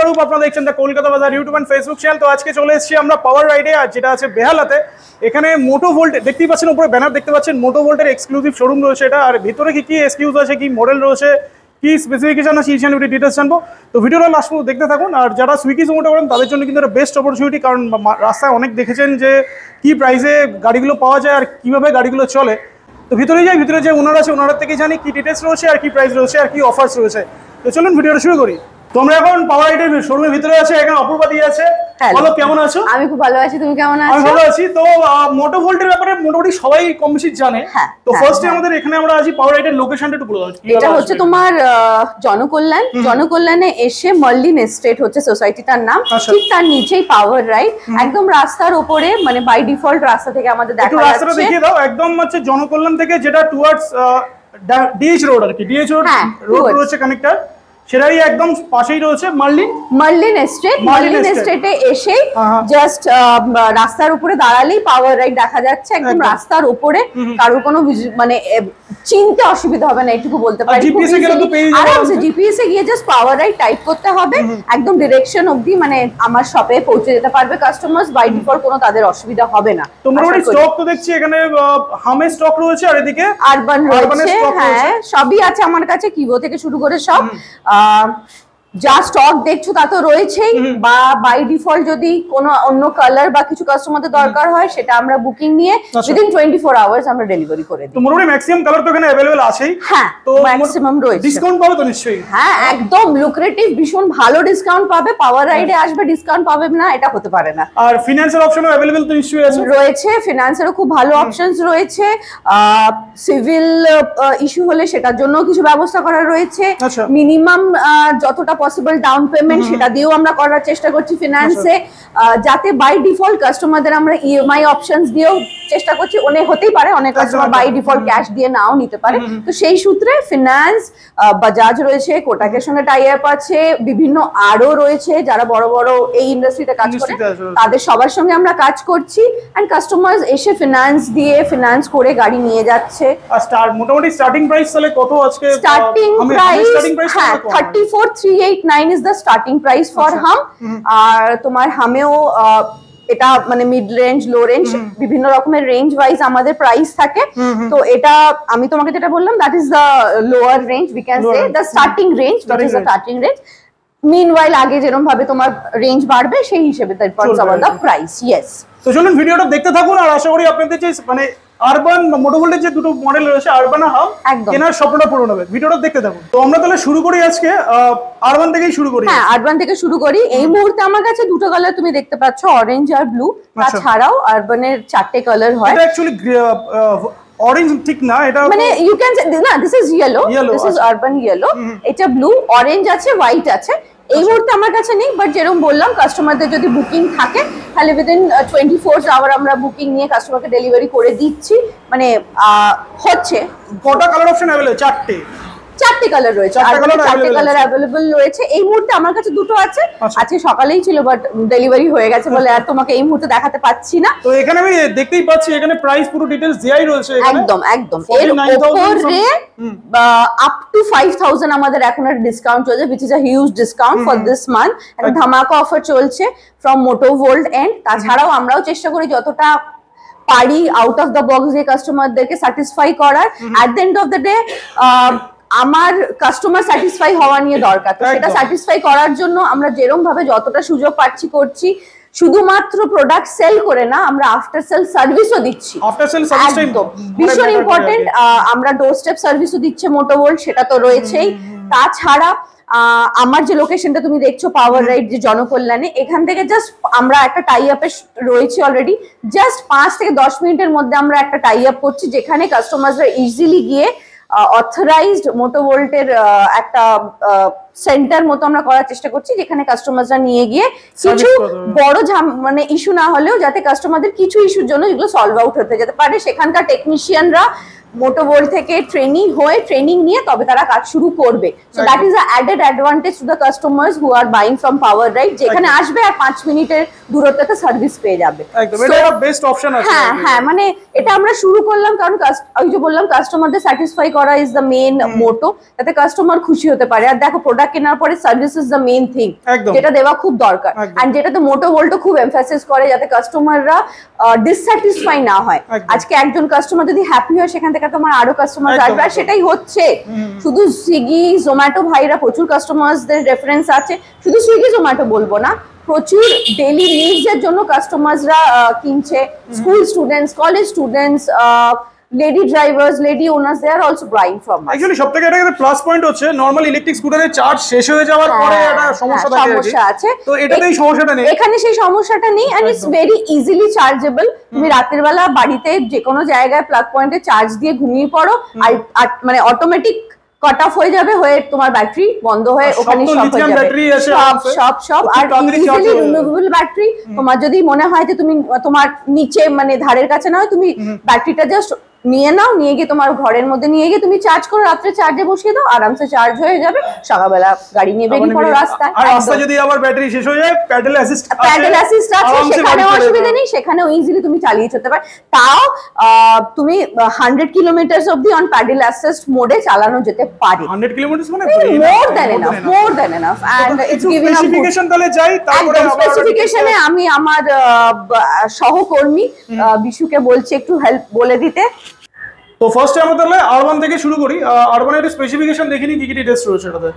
অরূপ, আপনারা দেখছেন দ্য কলকাতা বাজার ইউটিউব এন্ড ফেসবুক চ্যানেল। তো আজকে চলে এসেছি আমরা পাওয়ার রাইডে, আর যেটা আছে বেহালাতে। এখানে মোটো ভোল্ট দেখতেই পাচ্ছেন, উপরে ব্যানার দেখতে পাচ্ছেন, মোটো ভোল্টের এক্সক্লুসিভ শোরুম রয়েছে এটা। আর ভিতরে কি কি এক্সকিউজ আছে, কি মডেল রয়েছে, কি স্পেসিফিকেশন আছে, এই ডিটেলস জানবো। তো ভিডিওটা লাস্ট পর্যন্ত দেখতে থাকুন। আর যারা সুইগি জোম্যাটো করেন তাদের জন্য কিন্তু একটা বেস্ট অপরচুনিটি, কারণ রাস্তায় অনেক দেখেছেন যে কি প্রাইসে গাড়িগুলো পাওয়া যায় আর কিভাবে গাড়িগুলো চলে। তো ভিতরে যে ওনার আছে, ওনার থেকে জানি কি ডিটেলস রয়েছে আর কি প্রাইস রয়েছে আর কি অফার্স রয়েছে। তো চলুন ভিডিওটা শুরু করি। তো আমরা এখন পাওয়ার রাইডের শোরুমের ভিতরে আছে, এখানে অপূর্বা দিয়ে আছে। বলো কেমন আছো? আমি খুব ভালো আছি, তুমি কেমন আছো? আমি ভালো আছি। তো মোটো ভোল্টের ব্যাপারে মোটামুটি সবাই কম বেশি জানে। তো ফার্স্টে আমাদের এখানে আমরা আছি পাওয়ার রাইডের লোকেশনটা একটু বলে দাও। এটা হচ্ছে তোমার জনকল্যাণে এসে মার্লিন এস্টেট হচ্ছে সোসাইটিটার নাম, ঠিক তার নিচেই পাওয়ার রাইড, একদম রাস্তার উপরে, মানে বাই ডিফল্ট রাস্তা থেকে আমাদের দেখা যাচ্ছে। রাস্তাটা দেখিয়ে দাও, একদম হচ্ছে জনকল্যাণ থেকে যেটা টুয়ার্ডস ডিএইচ রোড আর কি, ডিএইচ রোড রয়েছে কানেক্টর, সেটাই একদম পাশেই রয়েছে মার্লিন এস্টেটে এসে জাস্ট রাস্তার উপরে দাঁড়ালেই পাওয়ার রাইড দেখা যাচ্ছে, একদম রাস্তার উপরে। কারোর কোনো মানে চিনতে অসুবিধা হবে না, এটুকু বলতে পারি। আরামসে জিপিএস এ গিয়ে জাস্ট পাওয়ার রাইড টাইপ করতে হবে, একদম ডিরেকশন অবধি মানে আমার শপে পৌঁছে যেতে পারবে কাস্টমার্স। বাই ডিফল্ট কোনো তাদের অসুবিধা হবে না। তোমরা স্টক তো দেখছি এখানে হামের স্টক রয়েছে, আর এদিকে আরবান রয়েছে। হ্যাঁ, সবই আছে আমার কাছে, কিভো থেকে শুরু করে সব। যা স্টক দেখছো তা তো রয়েছেই, বা বাই ডিফল্ট যদি কোনো অন্য কালার বা কিছু কাস্টমারদের দরকার হয় সেটা আমরা বুকিং নিয়ে উইদিন 24 আওয়ার্স আমরা ডেলিভারি করে দিই। তো মোটামুটি ম্যাক্সিমাম কালার তো এখানে अवेलेबल আছেই। হ্যাঁ, তো ম্যাক্সিমাম রয়েছে। ডিসকাউন্ট পাবে তো নিশ্চয়ই? হ্যাঁ, একদম লুক্রেটিভ, ভীষণ ভালো ডিসকাউন্ট পাবে। পাওয়ার রাইডে আসবে, ডিসকাউন্ট পাবে না এটা হতে পারে না। আর ফিনান্সের অপশনও अवेलेबल তো নিশ্চয়ই আছে? রয়েছে, ফিনান্সেরও খুব ভালো অপশনস রয়েছে। সিভিল ইস্যু হলে সেটার জন্য কিছু ব্যবস্থা করা রয়েছে। মিনিমাম যতটা পসিবল ডাউন সেটা দিয়েও আমরা করার চেষ্টা করছি ফিনান্সে, যাতে বাই ডিফল্ট কাস্টমারদের আমরা ইএমআই অপশনস দিয়েও চেষ্টা করছি। অনেক হতেই পারে অনেক কাস্টমার বাই ডিফল্ট ক্যাশ দিয়ে নাও নিতে পারে, তো সেই সূত্রে ফিনান্স, বাজাজ রয়েছে, কোটাকের সঙ্গে টাই আপ আছে, বিভিন্ন আরও রয়েছে যারা বড় বড় এই ইন্ডাস্ট্রিতে কাজ করে, তাদের সবার সঙ্গে আমরা কাজ করছি। এন্ড কাস্টমার্স এসে ফিনান্স করে গাড়ি নিয়ে যাচ্ছে। আর মোটামুটি স্টার্টিং প্রাইস তাহলে কত আজকে? Starting price 34,389 is the starting price for হাম। আর তোমার হামেও এটা মানে মিড রেঞ্জ, লো রেঞ্জ, বিভিন্ন রকমের রেঞ্জ ওয়াইজ আমাদের প্রাইস থাকে। তো এটা আমি তোমাকে যেটা বললাম, that is the lower range, we can say the starting range, that is the starting range. Meanwhile আগে যেরকম ভাবে তোমার রেঞ্জ বাড়বে সেই হিসেবে দ্যাটস আবার দ্য প্রাইস। ইয়েস, তো চলুন ভিডিওটা দেখতে থাকুন। আর আশা করি আপনাদের যে মানে আরবান মোটো ভোল্টের যে দুটো মডেল রয়েছে, আরবান আর হাম, কেনার স্বপ্নটা পূরণ হবে। ভিডিওটা দেখতে থাকুন। তো আমরা তাহলে শুরু করি আজকে আরবান থেকেই শুরু করি। হ্যাঁ, আরবান থেকে শুরু করি। এই মুহূর্তে আমার কাছে দুটো কালার তুমি দেখতে পাচ্ছ, অরেঞ্জ আর ব্লু। তাছাড়াও আরবানের 4টে কালার হয়। এটা অ্যাকচুয়ালি অরেঞ্জ ঠিক না, এটা মানে ইউ ক্যান সে না, this is yellow, this is urban yellow. এটা ব্লু, অরেঞ্জ আছে, হোয়াইট আছে। এই মুহূর্তে আমার কাছে নেই, বাট যেরকম বললাম কাস্টমারদের যদি বুকিং থাকে তাহলে উইদিন 24 আওয়ার আমরা বুকিং নিয়ে কাস্টমারকে ডেলিভারি করে দিচ্ছি। মানে হচ্ছে। কটা কালার অপশন अवेलेबल? 4টে কালার রয়েছে, 4টে কালার अवेलेबल রয়েছে। এই মুহূর্তে আমার কাছে দুটো আছে, আজকে সকালেই ছিল বাট ডেলিভারি হয়ে গেছে বলে আর তোমাকে এই মুহূর্তে দেখাতে পাচ্ছি না। তো এখানে আমি দেখতেই পাচ্ছি এখানে প্রাইস পুরো ডিটেইলস দেয়াই রয়েছে এখানে। একদম এর উপরে আপ টু 5,000 আমাদের এখন একটা ডিসকাউন্ট চলছে, which is a huge discount for this month। একটা ধামাকা অফার চলছে from Moto Volt এন্ড। তাছাড়াও আমরাও চেষ্টা করি যতটা পারি আউট অফ দ্য বক্স দিয়ে কাস্টমারদেরকে স্যাটিসফাই করার। এট the end of the day আমার কাস্টমার স্যাটিসফাই হওয়া নিয়ে দরকার, তো সেটা স্যাটিসফাই করার জন্য আমরা যেরকম ভাবে যতটা সুযোগ পাচ্ছি করছি। শুধুমাত্র প্রোডাক্ট সেল করে না, আমরা আফটার সেল সার্ভিসও দিচ্ছি। আফটার সেল সার্ভিস ভীষণ ইম্পর্টেন্ট। আমরা ডোর স্টেপ সার্ভিসও দিচ্ছে মোটো ভোল্ট, সেটা তো রয়েছেই। তাছাড়া আমার যে লোকেশনটা তুমি দেখছো পাওয়ার রাইড যে জনকল্যাণে, এখান থেকে জাস্ট আমরা একটা টাই আপে রয়েছি অলরেডি। জাস্ট 5 থেকে 10 মিনিটের মধ্যে আমরা একটা টাই আপ করছি, যেখানে কাস্টমাররা ইজিলি গিয়ে অথরাইজড মোটো ভোল্টের একটা সেন্টার মতো আমরা করার চেষ্টা করছি, যেখানে কাস্টমাররা নিয়ে গিয়ে কিছু বড় মানে ইস্যু না হলেও যাতে কাস্টমারদের কিছু ইস্যুর জন্য যেগুলো সলভ আউট হতে যেতে পারে, সেখানকার টেকনিশিয়ানরা মোটোভোল্ট থেকে ট্রেনিং নিয়ে তবে তারা কাজ শুরু করবে। So that is a added advantage to the customers who are buying from power ride, যেখানে আসবে আর 5 মিনিটের দূরত্বে সার্ভিস পেয়ে যাবে। একদম এটা একটা বেস্ট অপশন আছে। হ্যাঁ মানে এটা আমরা শুরু করলাম কারণ ওই যে বললাম কাস্টমারদের স্যাটিসফাই করা ইজ দ্য মেইন মোটো, যাতে কাস্টমার খুশি হতে পারে। আর দেখো প্রোডাক্ট কেনার পরে service is the main thing, যেটা দেওয়া খুব দরকার। এন্ড যেটাতে মোটোভোল্টও খুব এমফাসিস করে যাতে কাস্টমাররা ডিসস্যাটিসফাই না হয়। আজকে একজন কাস্টমার যদি হ্যাপি হয় সেখান থেকে তোমার আরো কাস্টমার আসবে, আর সেটাই হচ্ছে। শুধু সুইগি জোম্যাটো ভাইরা প্রচুর কাস্টমারসদের রেফারেন্স আছে, শুধু সুইগি জোম্যাটো বলবো না, প্রচুর ডেইলি নিডস এর জন্য কাস্টমারসরা কিনছে। School students, college students, lady drivers, lady owners, they are also buying from us. Actually সবথেকে একটা প্লাস পয়েন্ট হচ্ছে নরমাল ইলেকট্রিক স্কুটারের চার্জ শেষ হয়ে যাওয়ার পরে একটা সমস্যা আছে, তো এটাতেই সমস্যাটা নেই, এখানে সেই সমস্যাটা নেই। And it's very easily chargeable. তুমি রাতের বেলা বাড়িতে যে কোনো জায়গায় প্লাগ পয়েন্টে চার্জ দিয়ে ঘুমিয়ে পড়ো, আর মানে অটোমেটিক কাট অফ হয়ে যাবে, হয়ে তোমার ব্যাটারি বন্ধ হয়ে ওখানে সব আর ইজিলি রিমুভেবল ব্যাটারি। তোমার যদি মনে হয় যে তুমি তোমার নিচে মানে ধারের কাছে না হয়, তুমি ব্যাটারিটা জাস্ট নিয়ে নাও, নিয়ে গিয়ে তোমার ঘরের মধ্যে নিয়ে গিয়ে তুমি চার্জ করো, রাত্রে চার্জে বসিয়ে দাও, আরামসে চার্জ হয়ে যাবে। সকালবেলা গাড়ি নিয়ে বেরিয়ে পড়ো রাস্তায়। আর রাস্তায় যদি আবার ব্যাটারি শেষ হয়ে যায়, প্যাডেল অ্যাসিস্ট আছে, সেখানেও অসুবিধা নেই, সেখানেও ইজিলি তুমি চালিয়ে যেতে পারো। তাও তুমি 100 কিলোমিটারস অবধি অন প্যাডেল অ্যাসিস্ট মোডে চালানো যেতে পারে। 100 কিলোমিটারস মানে more than enough and it's giving a specification তাহলে যাই, তারপরে স্পেসিফিকেশনে আমি আমার সহকর্মী বিশুকে বলছি একটু হেল্প বলে দিতে। তো ফার্স্টে আমরা তাহলে আরবান থেকে শুরু করি। আরবানের একটা স্পেসিফিকেশন দেখিনি, কি কি ডিটেইলস রয়েছে এটাতে।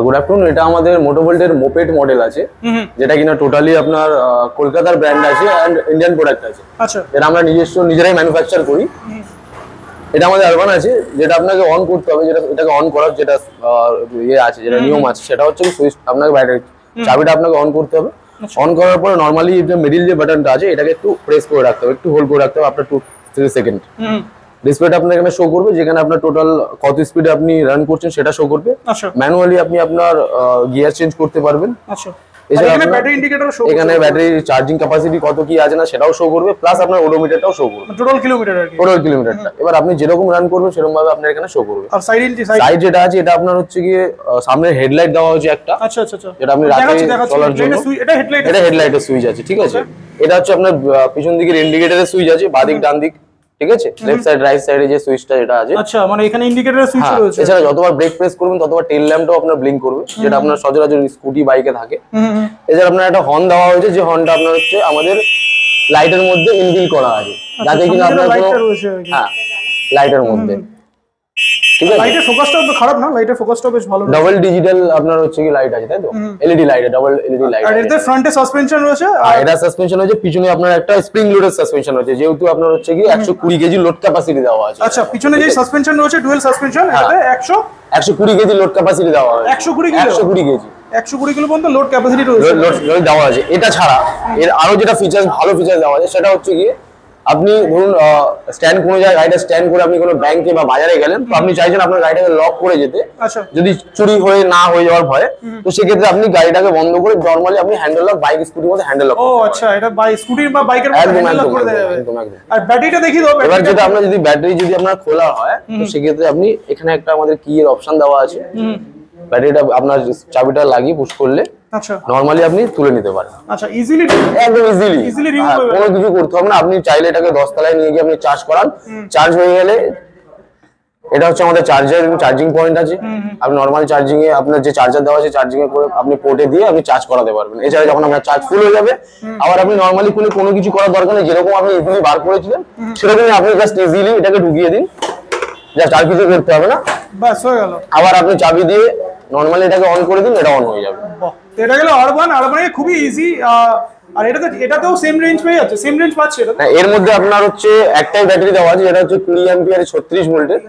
Good afternoon. এটা আমাদের মোটোভোল্টের মোপেড মডেল আছে, যেটা কিনা টোটালি আপনার কলকাতার ব্র্যান্ড আছে এন্ড ইন্ডিয়ান প্রোডাক্ট আছে। আচ্ছা, এটা আমরা নিজেরাই ম্যানুফ্যাকচার করি। এটা আমাদের আরবান আছে, যেটা আপনাকে অন করতে হবে, যেটা এটাকে অন করার যেটা ইয়ে আছে, যেটা নিয়ম আছে, সেটা হচ্ছে সুইচ, আপনাকে ব্যাটারি চাবিটা আপনাকে অন করতে হবে। অন করার পরে নরমালি যে মিডল যে বাটনটা আছে, এটাকে একটু প্রেস করে রাখতে হবে, একটু হোল্ড করে রাখতে হবে আপনার 2-3 সেকেন্ড। ডিসপ্লেটা আপনার এখানে শো করবে, যেখানে আপনার টোটাল কত স্পিডে আপনি রান করছেন সেটা শো করবে। আচ্ছা, ম্যানুয়ালি আপনি আপনার গিয়ার চেঞ্জ করতে পারবেন। আচ্ছা, এখানে ব্যাটারি ইন্ডিকেটর শো করবে, এখানে ব্যাটারি চার্জিং ক্যাপাসিটি কত কি আছে না সেটাও শো করবে, প্লাস আপনার ওডোমিটারটাও শো করবে, টোটাল কিলোমিটার আর কি, টোটাল কিলোমিটারটা। এবার আপনি যেরকম রান করবেন সেরকম ভাবে আপনার এখানে শো করবে। আর সাইড যেটা আছে, এটা আপনার হচ্ছে গিয়ে সামনে হেডলাইট দেওয়া হচ্ছে একটা। আচ্ছা আচ্ছা আচ্ছা, যেটা আপনি রাতে চলার জন্য, এটা হেডলাইটের সুইচ আছে, ঠিক আছে। এটা হচ্ছে আপনার পিছন দিকের ইন্ডিকেটরের সুইচ আছে, বাঁ দিক ডান দিক, ঠিক আছে। লেফট সাইড রাইট সাইডে যে সুইচটা যেটা আছে, আচ্ছা, মানে এখানে ইন্ডিকেটরের সুইচ রয়েছে। এছাড়া যতবার ব্রেক প্রেস করবেন ততবার টেল ল্যাম্পটাও আপনার ব্লিঙ্ক করবে, যেটা আপনার সচরাচর স্কুটি বাইকে থাকে। এছাড়া আপনার একটা হর্ন দেওয়া হয়েছে, যে হর্নটা আপনার হচ্ছে আমাদের লাইটের মধ্যে ইনবিল্ট করা আছে, যাতে কিনা আপনার কোনো লাইটের মধ্যে, ঠিক আছে। লাইটের ফোকাসটা তো খারাপ না, লাইটের ফোকাসটা বেশ ভালো, ডাবল ডিজিটাল আপনার হচ্ছে কি লাইট আছে, তাই তো, LED light, double LED light. আর এতে ফ্রন্টে সাসপেনশন রয়েছে, আর এটা সাসপেনশন হচ্ছে, পিছনে আপনার একটা স্প্রিং লোডের সাসপেনশন রয়েছে, যেহেতু আপনার হচ্ছে কি 120 কেজি লোড ক্যাপাসিটি দেওয়া আছে। আচ্ছা, পিছনে যে সাসপেনশন রয়েছে ডুয়াল সাসপেনশন, এটাতে 120 কেজি লোড ক্যাপাসিটি দেওয়া আছে। 120 কেজি 120 কিলো পর্যন্ত লোড ক্যাপাসিটি রয়েছে, লোড দেওয়া আছে। এটা ছাড়া এর আরো যেটা ফিচারস, ভালো ফিচার দেওয়া আছে, সেটা হচ্ছে কি আপনি ধরুন স্ট্যান্ড কোনো জায়গায় গাড়িটা স্ট্যান্ড করে আপনি কোনো ব্যাংকে বা বাজারে গেলেন, তো আপনি চাইছেন আপনার গাড়িটাকে লক করে যেতে, যদি চুরি হয়ে না হয়ে যাওয়ার ভয়ে, তো সেক্ষেত্রে আপনি গাড়িটাকে বন্ধ করে নরমালি আপনি হ্যান্ডেল লক, বাইক স্কুটির মধ্যে হ্যান্ডেল লক। ও আচ্ছা, এটা স্কুটির বা বাইকের মধ্যে হ্যান্ডেল লক করে দেওয়া যাবে। একদম। আর ব্যাটারিটা দেখি দাও। এবার যেটা আপনার যদি ব্যাটারি যদি আপনার খোলা হয়, তো সেক্ষেত্রে আপনি এখানে একটা আমাদের কি এর অপশন দেওয়া আছে, ব্যাটারিটা আপনার চাবিটা লাগিয়ে পুশ করলে আচ্ছা নরমালি আপনি তুলে নিতে পারেন। আচ্ছা, ইজিলি, একদম ইজিলি রিমুভ হবে, কোনো কিছু করতে হবে না। আপনি চাইলে এটাকে 10 তলায় নিয়ে গিয়ে আপনি চার্জ করান, চার্জ হয়ে গেলে, এটা হচ্ছে আমাদের চার্জিং পয়েন্ট আছে। আপনি নরমাল চার্জিং এ আপনার যে চার্জার দেওয়া আছে, চার্জিং এ করে আপনি পোর্টে দিয়ে আপনি চার্জ করাতে পারবেন। এছাড়া যখন আপনার চার্জ ফুল হয়ে যাবে, আবার আপনি নরমালি কোনো কিছু করার দরকার নেই, যেরকম আপনি ইজিলি বার করেছিলেন সেরকমই আপনি জাস্ট ইজিলি এটাকে ঢুকিয়ে দিন, জাস্ট আর কিছু করতে হবে না, বাস হয়ে গেল। আবার আপনি চাবি দিয়ে নরমালি এটাকে অন করে দিন, এটা অন হয়ে যাবে। এটা গেল আরবানে খুবই ইজি। আর এটাতেও সেম রেঞ্জ পেয়ে যাচ্ছে, সেম রেঞ্জ পাচ্ছে এটা। এর মধ্যে আপনার হচ্ছে একটাই ব্যাটারি দেওয়া আছে, যেটা হচ্ছে 20 অ্যাম্পিয়ারের 36 ভোল্টের,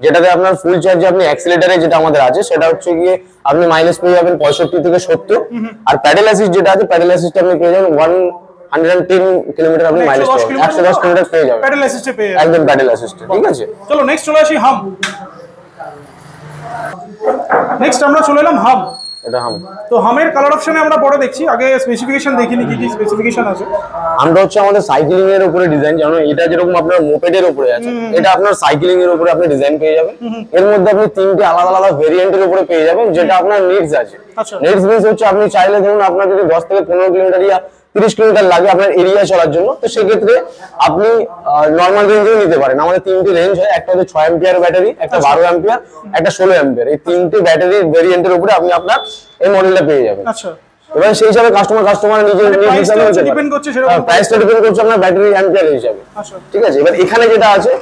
যেটাতে আপনার ফুল চার্জে আপনি অ্যাক্সিলারেটরে যেটা আমাদের আছে, সেটা হচ্ছে গিয়ে আপনি মাইলেজ পেয়ে যাবেন 65 থেকে 70। আর প্যাডেল অ্যাসিস্ট যেটা আছে, প্যাডেল অ্যাসিস্ট আপনি পেয়ে যাবেন 110 কিলোমিটার আপনি মাইলেজ পাবেন, 110 কিলোমিটার পেয়ে যাবেন প্যাডেল অ্যাসিস্টে পেয়ে যাবেন, একদম প্যাডেল অ্যাসিস্ট। ঠিক আছে, চলো নেক্সট চলে আসি হাম। নেক্সট আমরা চলে এলাম হাম। এটা হাম। তো হামের কালার অপশনে আমরা পরে দেখছি, আগে স্পেসিফিকেশন দেখিনি কি কি স্পেসিফিকেশন আছে। হামটা হচ্ছে আমাদের সাইক্লিং এর উপরে ডিজাইন, যেমন এটা যেরকম আপনার মোপেডের উপরে আছে, এটা আপনার সাইক্লিং এর উপরে আপনি ডিজাইন পেয়ে যাবেন। এর মধ্যে আপনি তিনটে আলাদা আলাদা ভেরিয়েন্টের উপরে পেয়ে যাবেন, যেটা আপনার নিডস আছে। নিডস মিন্স হচ্ছে আপনি চাইলে ধরুন আপনার যদি 10 থেকে 15 কিলোমিটার ইয়া 30 কিলোমিটার লাগে আপনার এরিয়া চলার জন্য, তো সেক্ষেত্রে আপনি নর্মাল রেঞ্জেও নিতে পারেন। আমাদের তিনটে রেঞ্জ হয়, একটা হচ্ছে 6 অ্যাম্পিয়ার ব্যাটারি, একটা 12 অ্যাম্পিয়ার, একটা 16 অ্যাম্পিয়ার। এই তিনটে ব্যাটারি ভেরিয়েন্টের উপরে আপনি আপনার এই মডেলটা পেয়ে যাবেন। আচ্ছা, এবার সেই হিসাবে কাস্টমার নিজের প্রাইসটা ডিপেন্ড করছে সেরকম, প্রাইসটা ডিপেন্ড করছে আপনার ব্যাটারি অ্যাম্পিয়ার হিসাবে। আচ্ছা, ঠিক আছে। এবার এখানে যেটা আছে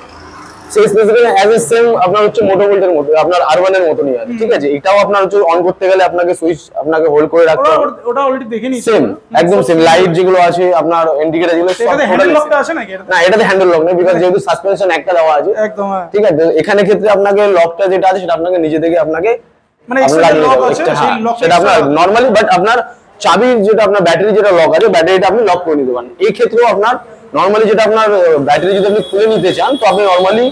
সেই স্পেসিফিকেশন অ্যাজ এ সেম আপনার হচ্ছে মোটো ভোল্টের মতো, আপনার আরবানের মতনই আছে। ঠিক আছে। এটাও আপনার হচ্ছে অন করতে গেলে আপনাকে সুইচ আপনাকে হোল্ড করে রাখতে হবে। ওটা অলরেডি দেখে নিয়েছি, সেম একদম সেম। লাইট যেগুলো আছে আপনার ইন্ডিকেটর যেগুলো সব হ্যান্ডেল লকটা আছে নাকি? না, এটাতে হ্যান্ডেল লক নেই, বিকজ যেহেতু সাসপেনশন একটা দেওয়া আছে। একদম, হ্যাঁ। ঠিক আছে। এখানে ক্ষেত্রে আপনাকে লকটা যেটা আছে সেটা আপনাকে নিজে থেকে আপনাকে মানে এক্সট্রা লক আছে, সেই লক সেটা আপনার নরমালি, বাট আপনার চাবির যেটা আপনার ব্যাটারি যেটা লক আছে ব্যাটারিটা আপনি লক করে নিতে পারেন। এই ক্ষেত্রেও আপনার নরমালি যেটা আপনার ব্যাটারি যদি আপনি খুলে নিতে চান, তো আপনি নরমালি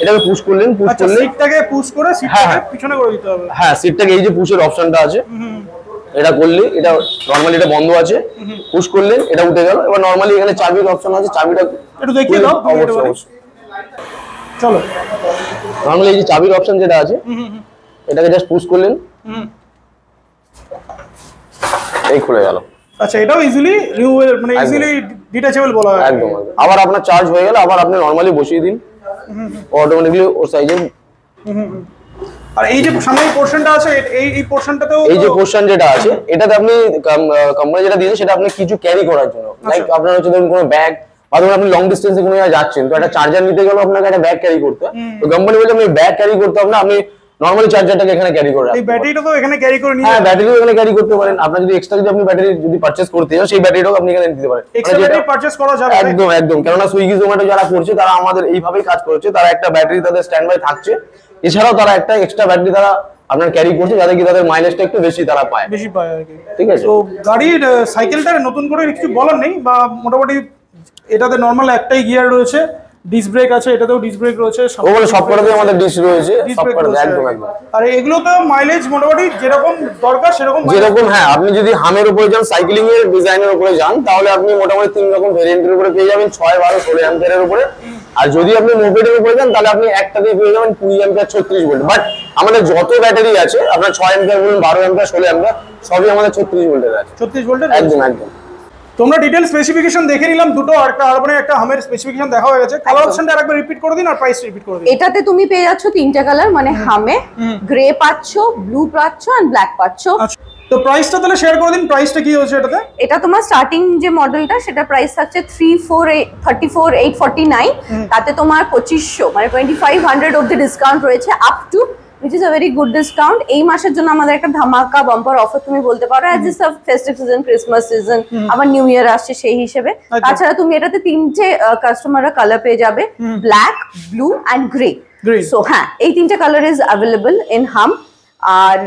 এটাকে পুশ করলেন, সিটটাকে পুশ করে সিটটাকে পিছনে করে দিতে হবে। হ্যাঁ, সিটটাকে এই যে পুশের অপশনটা আছে, এটা করলে এটা নরমালি এটা বন্ধ আছে, পুশ করলেন এটা উঠে গেল। এবার নরমালি এখানে চাবির অপশন আছে, চাবিটা একটু দেখিয়ে দাও। চলো, নরমালি এই যে চাবির অপশন যেটা আছে এটাকে জাস্ট পুশ করলেন, এই খুলে গেল। আচ্ছা, এটাও ইজিলি রিমুভেবল, মানে ইজিলি ডিটাচেবল বলা হয়। একদম। আবার আপনার চার্জ হয়ে গেল, আবার আপনি নরমালি বসিয়ে দিন, অটোমেটিক্যালি ওর সাইজে। আর এই যে সামনে এই পোরশনটা আছে, এই পোরশনটাতেও এই যে পোরশন যেটা আছে এটাতে আপনি কোম্পানি যেটা দিয়েছে সেটা আপনি কিছু ক্যারি করার জন্য, লাইক আপনার হচ্ছে ধরুন কোনো ব্যাগ, বা ধরুন আপনি লং ডিস্টেন্সে কোনো জায়গায় যাচ্ছেন, তো একটা চার্জার নিতে গেলে আপনাকে একটা ব্যাগ ক্যারি করতে হয়। তো কোম্পানি বলছে আপনি ব্যাগ ক্যারি করতে হবে না, আপনি নরমালি চার্জারটাকে এখানে ক্যারি করে রাখতে এই ব্যাটারিটা তো এখানে ক্যারি করে নিয়ে, হ্যাঁ ব্যাটারিও এখানে ক্যারি করতে পারেন। আপনার যদি এক্সট্রা যদি আপনি ব্যাটারি যদি পারচেজ করতে চান, সেই ব্যাটারিটাও আপনি এখানে দিতে পারেন। এক্সট্রা ব্যাটারি পারচেজ করা যাবে একদম একদম। কেননা সুইগি জোম্যাটো যারা করছে তারা আমাদের এইভাবেই কাজ করছে, তারা একটা ব্যাটারি তাদের স্ট্যান্ড বাই থাকছে, এছাড়াও তারা একটা এক্সট্রা ব্যাটারি তারা আপনার ক্যারি করছে, যাতে কি তাদের মাইলেজটা একটু বেশি তারা পায়, বেশি পায় আর কি। ঠিক আছে। তো গাড়ির সাইকেলটার নতুন করে কিছু বলার নেই, বা মোটামুটি এটাতে নরমাল একটাই গিয়ার রয়েছে, ডিস্ক ব্রেক আছে, এটাতেও ডিস্ক ব্রেক রয়েছে, ওগুলো সবকটাতেই আমাদের ডিস্ক রয়েছে, সবকটাতে একদম একদম। আর এগুলোতে মাইলেজ মোটামুটি যেরকম দরকার সেরকম, হ্যাঁ, আপনি যদি হামের উপরে যান, সাইক্লিং এর ডিজাইনের উপরে যান, তাহলে আপনি মোটামুটি 3 রকম ভেরিয়েন্টের উপরে পেয়ে যাবেন, 6, 12, 16 অ্যাম্পিয়ারের উপরে। আর যদি আপনি মোপেডের উপরে যান, তাহলে আপনি একটাতে পেয়ে যাবেন 20 অ্যাম্পিয়ার 36 ভোল্ট। বাট আমাদের যত ব্যাটারি আছে, আপনার 6 অ্যাম্পিয়ার বলুন, 12 অ্যাম্পিয়ার, 16 অ্যাম্পিয়ার, সবই আমাদের 36 ভোল্টের আছে। 36 ভোল্টের একদম একদম। তোমরা ডিটেইল স্পেসিফিকেশন দেখে নিলাম দুটো, আর একটা আরবানের একটা হামের স্পেসিফিকেশন দেখা হয়ে গেছে। কালার অপশনটা আরেকবার রিপিট করে দিন আর প্রাইস রিপিট করে দিন। এটাতে তুমি পেয়ে যাচ্ছ তিনটা কালার, মানে হামে গ্রে পাচ্ছ, ব্লু পাচ্ছ আর ব্ল্যাক পাচ্ছ। আচ্ছা, তো প্রাইসটা তাহলে শেয়ার করে দিন, প্রাইসটা কি হচ্ছে এটাতে? এটা তোমার স্টার্টিং যে মডেলটা সেটা প্রাইস থাকছে 34,849, তাতে তোমার 2500 মানে 2500 অবধি ডিসকাউন্ট রয়েছে, up to which is a very good discount। এই মাসের জন্য আমাদের একটা ধামাকা বাম্পার অফার তুমি বলতে পারো, অ্যাজ ইস ফেস্টিভ সিজন, ক্রিসমাস সিজন, আবার নিউ ইয়ার আসছে সেই হিসেবে। তাছাড়া তুমি এটাতে তিনটে কাস্টমাররা কালার পেয়ে যাবে, black, blue and grey. So হ্যাঁ, এই তিনটে কালার ইজ অ্যাভেলেবল ইন হাম। আর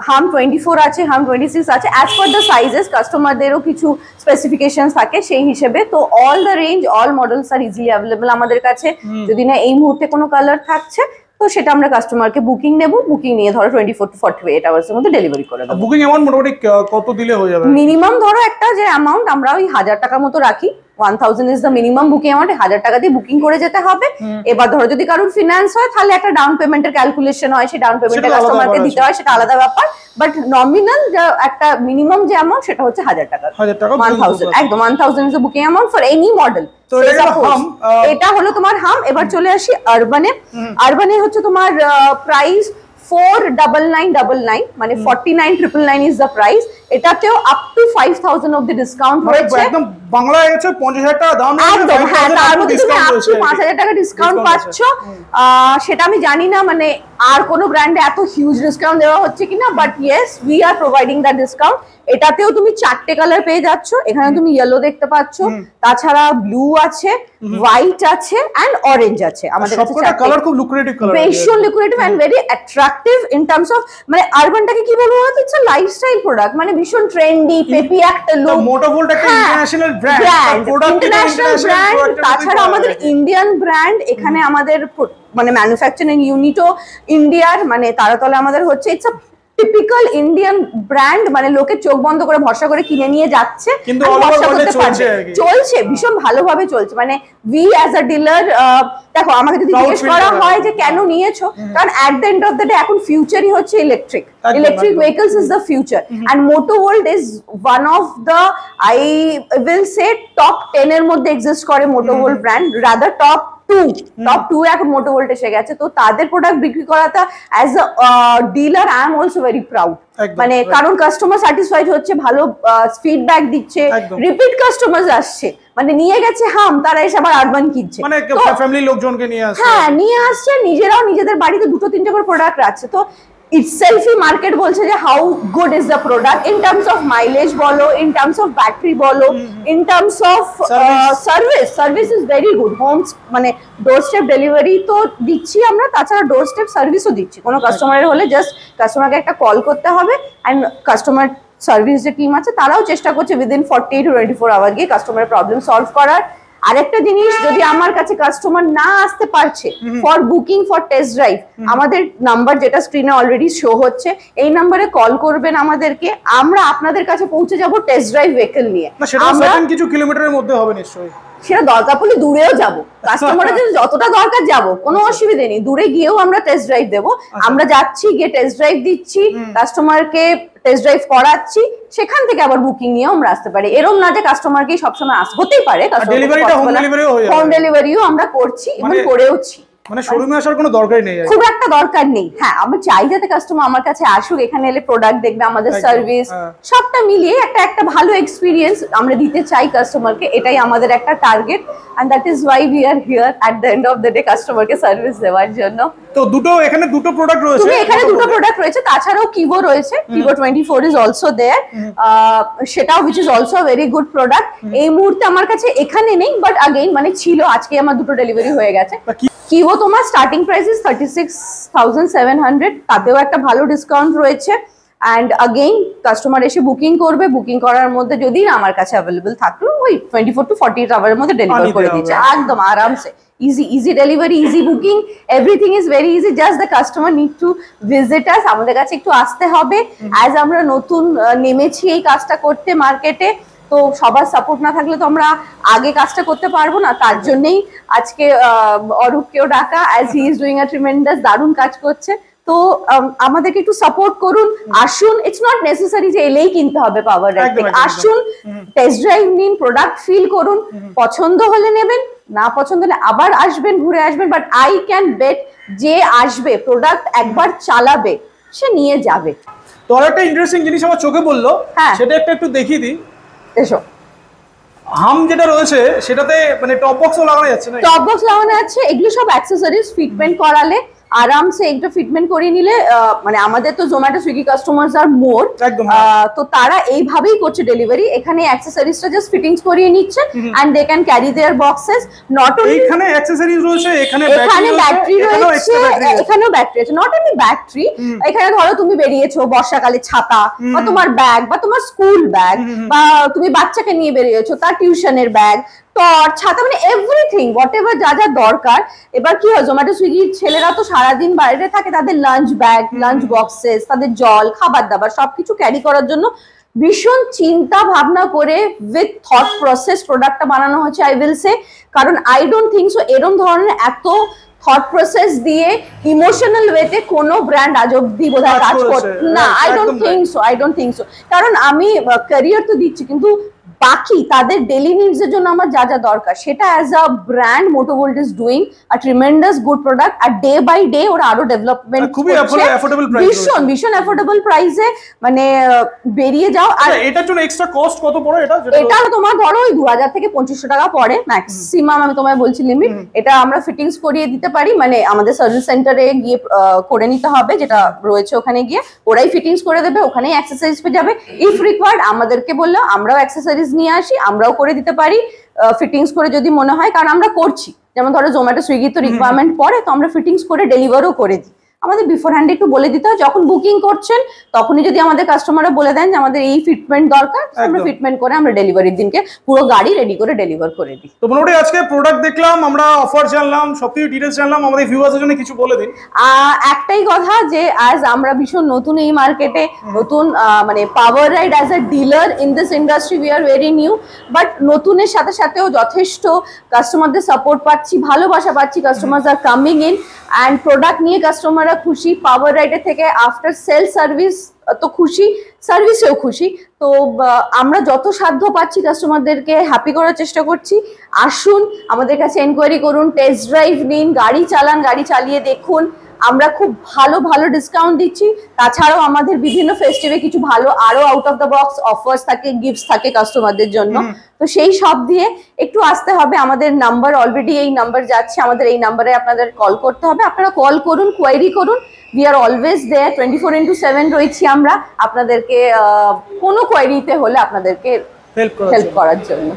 হাম 24 আছে, হাম 26 আছে, অ্যাজ পার দ্য সাইজেস কাস্টমারদেরও কিছু স্পেসিফিকেশন থাকে সেই হিসেবে। তো all the range, all models are easily available আমাদের কাছে। যদি না এই মুহূর্তে কোনো কালার থাকছে, তো সেটা আমরা কাস্টমারকে বুকিং নেব, বুকিং নিয়ে ধরো 24 to 48 আওয়ার্সের মধ্যে ডেলিভারি করে দেবো। বুকিং অ্যামাউন্ট মোটামুটি কত দিলে হয়ে যাবে? মিনিমাম ধরো একটা যে অ্যামাউন্ট আমরা ওই 1000 টাকার মতো রাখি, 1000 is the minimum booking amount, 1000 টাকা দিয়ে বুকিং করে যেতে হবে। এবার ধরো যদি কারোর ফিনান্স হয়, তাহলে একটা ডাউন পেমেন্টের ক্যালকুলেশন হয়, সেই ডাউন পেমেন্টটা কাস্টমারকে দিতে হয়, সেটা আলাদা ব্যাপার। বাট নমিনাল যে একটা মিনিমাম যে অ্যামাউন্ট সেটা হচ্ছে 1000 টাকা। 1000 একদম 1000 is the booking amount for any model. তো এটা হলো তোমার হাম। এবার চলে আসি আরবানে। আরবানে হচ্ছে তোমার প্রাইস 49999, মানে 49,999 ইজ দ্য প্রাইস। এটাতেও up to 5000 of the discount রয়েছে। একদম বাংলায় আছে 50,000 টাকা দাম, একদম হ্যাঁ, তার মধ্যে তুমি আপ টু 5000 টাকা ডিসকাউন্ট পাচ্ছ। সেটা আমি জানি না মানে আর কোন ব্র্যান্ডে এত হিউজ ডিসকাউন্ট দেওয়া হচ্ছে কিনা, but yes we are providing that discount. এটাতেও তুমি 4টে কালার পেয়ে যাচ্ছ। এখানে তুমি ইয়েলো দেখতে পাচ্ছ, তাছাড়া ব্লু আছে, হোয়াইট আছে এন্ড অরেঞ্জ আছে। আমাদের কাছে সবকটা কালার খুব লুক্রেটিভ কালার, ভীষণ lucrative and very attractive in terms of, মানে আরবানটাকে কি বলবো বলতো, ইটস আ লাইফস্টাইল প্রোডাক্ট, মানে ভীষণ ট্রেন্ডি, পেপি একটা লুক। মোটো ভোল্ট একটা ইন্টারন্যাশনাল ব্র্যান্ড, ইন্টারন্যাশনাল ব্র্যান্ড। তাছাড়া আমাদের ইন্ডিয়ান ব্র্যান্ড, এখানে আমাদের মানে ম্যানুফ্যাকচারিং ইউনিটও ইন্ডিয়ার, মানে তারাতলে আমাদের হচ্ছে it's a typical Indian brand, মানে লোকে চোখ বন্ধ করে ভরসা করে কিনে নিয়ে যাচ্ছে, কিন্তু আর all over ভরসা world এ করতে চলছে পারবে। আর কি। চলছে ভীষণ ভালোভাবে চলছে, মানে উই অ্যাজ আ ডিলার, দেখো আমাকে যদি Proud জিজ্ঞেস feel করা করা হয় হয়। যে কেন নিয়েছো, কারণ at the end of the day এখন ফিউচারই হচ্ছে ইলেকট্রিক, একদম, ইলেকট্রিক একদম। vehicles is the future, and Moto World is one of the, I will say top 10 এর মধ্যে exist করে Moto World brand, rather top 2 এখন Moto World এসে গেছে। তো তাদের প্রোডাক্ট বিক্রি করাটা as a dealer I am also very proud, একদম, মানে right. কারণ কাস্টমার স্যাটিসফাইড হচ্ছে, ভালো ফিডব্যাক দিচ্ছে, একদম। রিপিট কাস্টমার আসছে, মানে নিয়ে গেছে হাম, তারা এসে আবার আরবান কিনছে, মানে তো ফ্যামিলি লোকজনকে নিয়ে আসছে। হ্যাঁ নিয়ে আসছে, নিজেরাও নিজেদের বাড়িতে 2-3টে করে প্রোডাক্ট রাখছে। তো ইটসেলফই মার্কেট বলছে যে how good is the product in terms of mileage বলো, ইন টার্মস অফ ব্যাটারি বলো, in terms of service is very good. Homes মানে ডোর স্টেপ ডেলিভারি তো দিচ্ছি আমরা, তাছাড়া ডোর স্টেপ সার্ভিসও দিচ্ছি। কোনো কাস্টমারের হলে জাস্ট কাস্টমারকে একটা কল করতে হবে, অ্যান্ড কাস্টমার সার্ভিস যে টিম আছে তারাও চেষ্টা করছে উইদিন 40 to 24 আওয়ার গিয়ে কাস্টমারের প্রবলেম সলভ করার। আরেকটা জিনিস, যদি আমার কাছে কাস্টমার না আসতে পারছে for booking for test drive, আমাদের নাম্বার যেটা স্ক্রিনে অলরেডি শো হচ্ছে, এই নাম্বারে কল করবেন আমাদেরকে, আমরা আপনাদের কাছে পৌঁছে যাব টেস্ট ড্রাইভ ভেহিকল নিয়ে। না সেটা আমরা সার্টেন কিছু কিলোমিটারের মধ্যে হবে নিশ্চয়ই। সেটা দরকার পড়লে দূরেও যাব, কাস্টমারের জন্য যতটা দরকার যাব, কোনো অসুবিধা নেই, দূরে গিয়েও আমরা টেস্ট ড্রাইভ দেবো। আমরা যাচ্ছি, গিয়ে টেস্ট ড্রাইভ দিচ্ছি, কাস্টমারকে টেস্ট ড্রাইভ করাচ্ছি, সেখান থেকে আবার বুকিং নিয়েও আমরা আসতে পারি। এরকম না যে কাস্টমারকে সবসময় আসতে হতেই পারে, ডেলিভারিটা হোম ডেলিভারিও হয়ে যাবে। হোম ডেলিভারিও আমরা করছি এবং করেওছি, মানে শোরুমে আসার কোনো দরকারই নেই। খুব একটা দরকার নেই। হ্যাঁ, আমরা চাই যাতে কাস্টমার আমার কাছে আসুক, এখানে এলে প্রোডাক্ট দেখবে, আমাদের একদম, সার্ভিস হ্যাঁ। সবটা মিলিয়ে একটা ভালো এক্সপিরিয়েন্স আমরা দিতে চাই কাস্টমারকে, এটাই আমাদের একটা target, and that is why we are here at the end of the day কাস্টমারকে সার্ভিস দেওয়ার জন্য। তো এখানে দুটো প্রোডাক্ট রয়েছে, তুমি এখানে দুটো প্রোডাক্ট রয়েছে, তাছাড়াও কিভো রয়েছে, কিভো 24 ইজ অলসো দেয়ার, সেটাও which is also very good product. এই মুহূর্তে আমার কাছে এখানে নেই, বাট আগেইন মানে ছিল, আজকে আমার দুটো ডেলিভারি হয়ে গেছে। কিভো তোমার স্টার্টিং প্রাইস ইজ 36,700, তাতেও একটা ভালো ডিসকাউন্ট রয়েছে। অ্যান্ড আগেইন কাস্টমার এসে বুকিং করবে, বুকিং করার মধ্যে যদি আমার কাছে অ্যাভেলেবল থাকলো ওই 24 to 48 আওয়ারের মধ্যে ডেলিভার করে দিচ্ছে একদম আরামসে। easy delivery, easy booking, everything is very easy, just the customer need to visit us, আমাদের কাছে একটু আসতে হবে। as আমরা নতুন নেমেছি এই কাজটা করতে মার্কেটে, তো সবার সাপোর্ট না থাকলে তো আমরা আগে কাজটা করতে পারবো না, তার জন্যই আজকে অরূপকেও ডাকা, as he is doing a tremendous দারুণ কাজ করছে। তো আমাদেরকে একটু সাপোর্ট করুন, আসুন, ইটস নট নেসেসারি যে এলেই কিনতে হবে পাওয়ার রাইড, আসুন, টেস্ট ড্রাইভ নিন, প্রোডাক্ট ফিল করুন, পছন্দ হলে নেবেন, না পছন্দ হলে আবার আসবেন, ঘুরে আসবেন, বাট আই ক্যান বেট যে আসবে প্রোডাক্ট একবার চালাবে সে নিয়ে যাবে। তো আর একটা ইন্টারেস্টিং জিনিস আমার চোখে বললো, সেটা একটু দেখিয়ে দিই। এসো, হাম যেটা রয়েছে সেটাতে মানে টপ বক্সও লাগানো যাচ্ছে না? টপ বক্স লাগানো আছে, এগুলো সব অ্যাক্সেসরিজ, ফিটমেন্ট করালে আরামসে একটা ফিটমেন্ট করে নিলে, মানে আমাদের তো জোম্যাটো সুইগি কাস্টমার্স আর মোর, তো তারা এইভাবেই করছে ডেলিভারি, এখানে অ্যাক্সেসরিজটা জাস্ট ফিটিংস করিয়ে নিচ্ছে and they can carry their boxes. Not only এখানে অ্যাক্সেসরিজ রয়েছে, এখানে ব্যাটারি রয়েছে, এখানেও ব্যাটারি আছে, নট অনলি ব্যাটারি, এখানে ধরো তুমি বেরিয়েছো বর্ষাকালে ছাতা, বা তোমার ব্যাগ, বা তোমার স্কুল ব্যাগ, বা তুমি বাচ্চাকে নিয়ে বেরিয়েছো তার টিউশনের ব্যাগ, টর্চ, ছাতা, মানে এভরিথিং হোয়াট এভার যা যা দরকার। এবার কি হয়, জোম্যাটো সুইগির ছেলেরা তো সারাদিন বাইরে থাকে, তাদের লাঞ্চ ব্যাগ, লাঞ্চ বক্সেস, তাদের জল, খাবার দাবার সবকিছু ক্যারি করার জন্য ভীষণ চিন্তা ভাবনা করে উইথ থট প্রসেস প্রোডাক্টটা বানানো হচ্ছে, আই উইল সে, কারণ আই ডোন্ট থিঙ্ক সো এরকম ধরনের এত থট প্রসেস দিয়ে ইমোশনাল ওয়েতে কোনো ব্র্যান্ড আজ অব্দি বোধহয় কাজ করছে না। আই ডোন্ট থিঙ্ক সো, কারণ আমি ক্যারিয়ার তো দিচ্ছি, কিন্তু বাকি তাদের ডেইলি নিডস এর জন্য আমার যা যা দরকার সেটা as a brand Motovolt is doing a tremendous good product, আর ডে বাই ডে ওরা আরো ডেভেলপমেন্ট খুবই অ্যাফোর্ডেবল প্রাইস, ভীষণ অ্যাফোর্ডেবল প্রাইসে, মানে বেরিয়ে যাও। আর এটার জন্য এক্সট্রা কস্ট কত পড়ে? এটা তোমার ধরো ওই 2000 থেকে 2500 টাকা পড়ে ম্যাক্সিমাম, আমি তোমায় বলছি লিমিট। এটা আমরা ফিটিংস করিয়ে দিতে পারি, মানে আমাদের সার্ভিস সেন্টারে গিয়ে করে নিতে হবে, যেটা রয়েছে ওখানে গিয়ে ওরাই ফিটিংস করে দেবে, ওখানেই অ্যাক্সেসরিজ পেয়ে যাবে। ইফ রিকোয়ার্ড আমাদেরকে বললে আমরাও অ্যাক্সেসরিজ নিয়ে আসি, আমরাও করে দিতে পারি ফিটিংস করে যদি মনে হয়, কারণ আমরা করছি। যেমন ধরো জোম্যাটো সুইগি তো রিকোয়ারমেন্ট পড়ে, তো আমরা ফিটিংস করে ডেলিভারও করে দিই, আমাদের বিফোর হ্যান্ড একটু বলে দিতে হয়, যখন বুকিং করছেন তখনই যদি আমাদের কাস্টমাররা বলে দেন যে আমাদের এই ফিটমেন্ট দরকার, আমরা ফিটমেন্ট করে আমরা ডেলিভারির দিনকে পুরো গাড়ি রেডি করে ডেলিভার করে দিই। তো মোটামুটি আজকে প্রোডাক্ট দেখলাম, আমরা অফার জানলাম, সবকিছু ডিটেলস জানলাম, আমাদের ভিউয়ার্সের জন্য কিছু বলে দিন। একটাই কথা যে আজ আমরা ভীষণ নতুন এই মার্কেটে, নতুন মানে power ride as a dealer in this industry we are very new, but নতুনের সাথে সাথেও যথেষ্ট কাস্টমারদের সাপোর্ট পাচ্ছি, ভালোবাসা পাচ্ছি, customers are coming in and product নিয়ে কাস্টমাররা খুশি। পাওয়ার রাইডের থেকে আফটার সেল সার্ভিস তো খুশি, সার্ভিসেও খুশি। তো আমরা যত সাধ্য পাচ্ছি কাস্টমারদেরকে হ্যাপি করার চেষ্টা করছি। আসুন আমাদের কাছে এনকোয়ারি করুন, টেস্ট ড্রাইভ নিন, গাড়ি চালান, গাড়ি চালিয়ে দেখুন। আমরা খুব ভালো ভালো ডিসকাউন্ট দিচ্ছি। তাছাড়াও আমাদের বিভিন্ন ফেস্টিভে কিছু ভালো আরো out of the box offers থাকে, গিফটস থাকে কাস্টমারদের জন্য। তো সেই সব দিয়ে একটু আসতে হবে। আমাদের নাম্বার অলরেডি এই নাম্বার যাচ্ছে, আমাদের এই নাম্বারে আপনাদের কল করতে হবে। আপনারা কল করুন, কোয়ারি করুন। উই আর অলওয়েজ দেয়ার, 24/7 রয়েছি আমরা আপনাদেরকে কোনো কোয়ারিতে হলে আপনাদেরকে হেল্প করার জন্য।